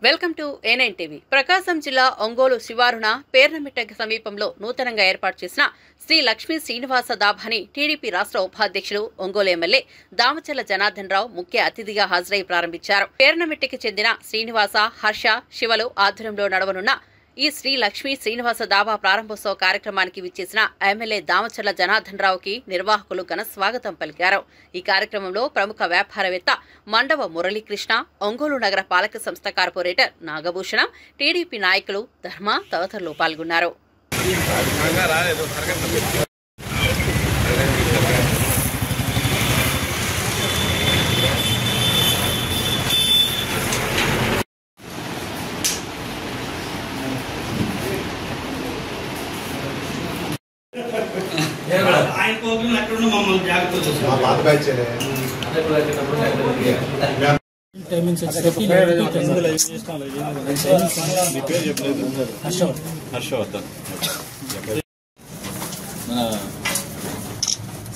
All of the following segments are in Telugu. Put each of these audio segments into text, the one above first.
Welcome to A9 TV. ప్రకాశం జిల్లా ఒంగోలు శివారున పేర్నమిట్ట సమీపంలో నూతనంగా ఏర్పాటు చేసిన శ్రీ లక్ష్మీ శ్రీనివాస దాబాని టీడీపీ రాష్ట్ర ఉపాధ్యక్షులు ఒంగోలు ఎమ్మెల్యే దామచర్ల జనార్దన్ రావు ముఖ్య అతిథిగా హాజరై ప్రారంభించారు. పేర్నమిట్టకి చెందిన శ్రీనివాస, హర్ష, శివలు ఆధ్వర్యంలో నడవనున్న ఈ శ్రీ లక్ష్మీ శ్రీనివాస దాబా ప్రారంభోత్సవ కార్యక్రమానికి విచ్చేసిన ఎమ్మెల్యే దామచర్ల జనార్దన్ రావుకి నిర్వాహకులు ఘన స్వాగతం పలికారు. ఈ కార్యక్రమంలో ప్రముఖ వ్యాపారవేత్త మండవ మురళీకృష్ణ, ఒంగోలు నగర పాలక సంస్థ కార్పొరేటర్ నాగభూషణం, టీడీపీ నాయకులు ధర్మ తదితరులు పాల్గొన్నారు.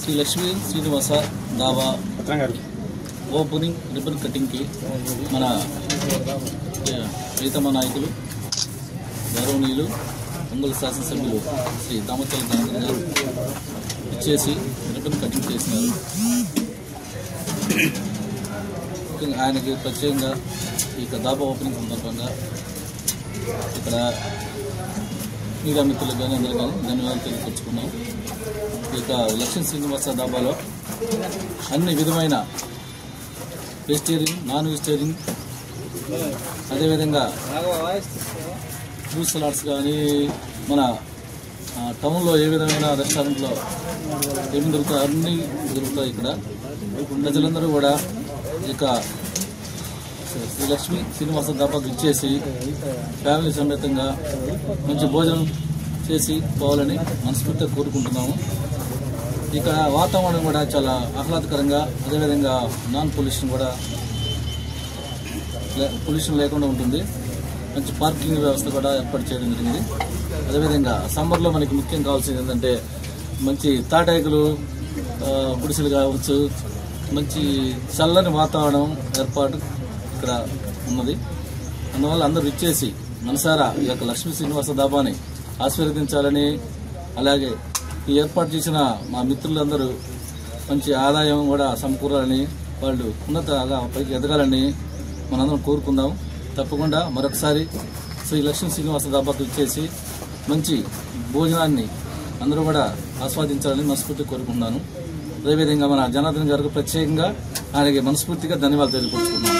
శ్రీ లక్ష్మీ శ్రీనివాస దాబా ఓపెనింగ్ రిబ్బన్ కటింగ్కి మన ప్రీతమ నాయకులు గౌరవనీయులు ఒంగోలు శాసనసభ్యులు శ్రీ దామచర్ల జనార్దన్ గారు ఇచ్చేసి రిబ్బన్ కటింగ్ చేసినారు. ఆయనకి ప్రత్యేకంగా ఈ దాబా ఓపెనింగ్ సందర్భంగా ఇక్కడ మీడియా మిత్రులకు కానీ అందరూ కానీ ధన్యవాదాలు తెలియపరుచుకున్నాం. ఈ యొక్క లక్ష్మీ శ్రీనివాస దాబాలో అన్ని విధమైన వెజిటేరియన్, నాన్ వెజిటేరియన్, అదేవిధంగా ఫ్రూట్ సలాడ్స్ కానీ మన టౌన్లో ఏ విధమైన రెస్టారెంట్లో ఏమి దొరుకుతాయి అన్నీ దొరుకుతాయి. ఇక్కడ ప్రజలందరూ కూడా ఇక శ్రీ లక్ష్మీ శ్రీనివాస దాబాకు ఇచ్చేసి ఫ్యామిలీ సమేతంగా మంచి భోజనం చేసి పోవాలని మనస్ఫూర్తిగా కోరుకుంటున్నాము. ఇక వాతావరణం కూడా చాలా ఆహ్లాదకరంగా, అదేవిధంగా నాన్ పొల్యూషన్ లేకుండా ఉంటుంది. మంచి పార్కింగ్ వ్యవస్థ కూడా ఏర్పాటు చేయడం జరిగింది. అదేవిధంగా సమ్మర్లో మనకి ముఖ్యం కావాల్సింది ఏంటంటే మంచి తాటాకులు, గుడిసెలు కావచ్చు, మంచి చల్లని వాతావరణం ఏర్పాటు ఇక్కడ ఉన్నది. అందువల్ల అందరూ ఇచ్చేసి మనసారా ఈ యొక్క లక్ష్మీ శ్రీనివాస దాబాని ఆశీర్వదించాలని, అలాగే ఈ ఏర్పాటు చేసిన మా మిత్రులందరూ మంచి ఆదాయం కూడా సమకూరాలని, వాళ్ళు ఉన్నతగా పైకి ఎదగాలని మనందరం కోరుకుందాం. తప్పకుండా మరొకసారి శ్రీ లక్ష్మీ శ్రీనివాస దాబాకు ఇచ్చేసి మంచి భోజనాన్ని అందరూ కూడా ఆస్వాదించాలని మనస్ఫూర్తిగా కోరుకుంటున్నాను. అదేవిధంగా మన జనార్దన్ గారికి ప్రత్యేకంగా ఆయనకి మనస్ఫూర్తిగా ధన్యవాదాలు తెలియపరుచుకున్నాను.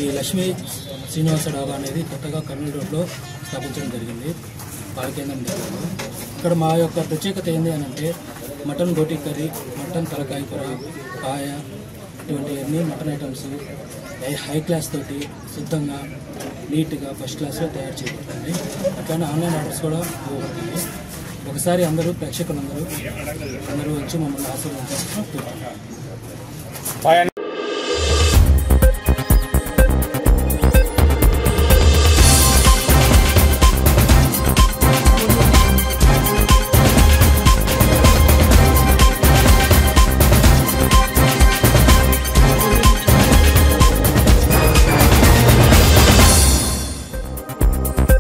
ఈ లక్ష్మీ శ్రీనివాస డాబా అనేది కొత్తగా కర్నూలు రోడ్లో స్థాపించడం జరిగింది, పాలకేంద్రం దగ్గరలో. ఇక్కడ మా యొక్క ప్రత్యేకత ఏంటి అని అంటే మటన్ బోటీ కర్రీ, మటన్ తలకాయ కూర, పాయ, ఇటువంటి అన్ని మటన్ ఐటమ్స్ హై క్లాస్ తోటి శుద్ధంగా నీట్గా ఫస్ట్ క్లాస్లో తయారు చేయబడుతుంది. అట్లానే ఆన్లైన్ ఆర్డర్స్ కూడా ఇవ్వబడుతుంది. ఒకసారి అందరూ ప్రేక్షకులందరూ వచ్చి మమ్మల్ని ఆశీర్వదించాలని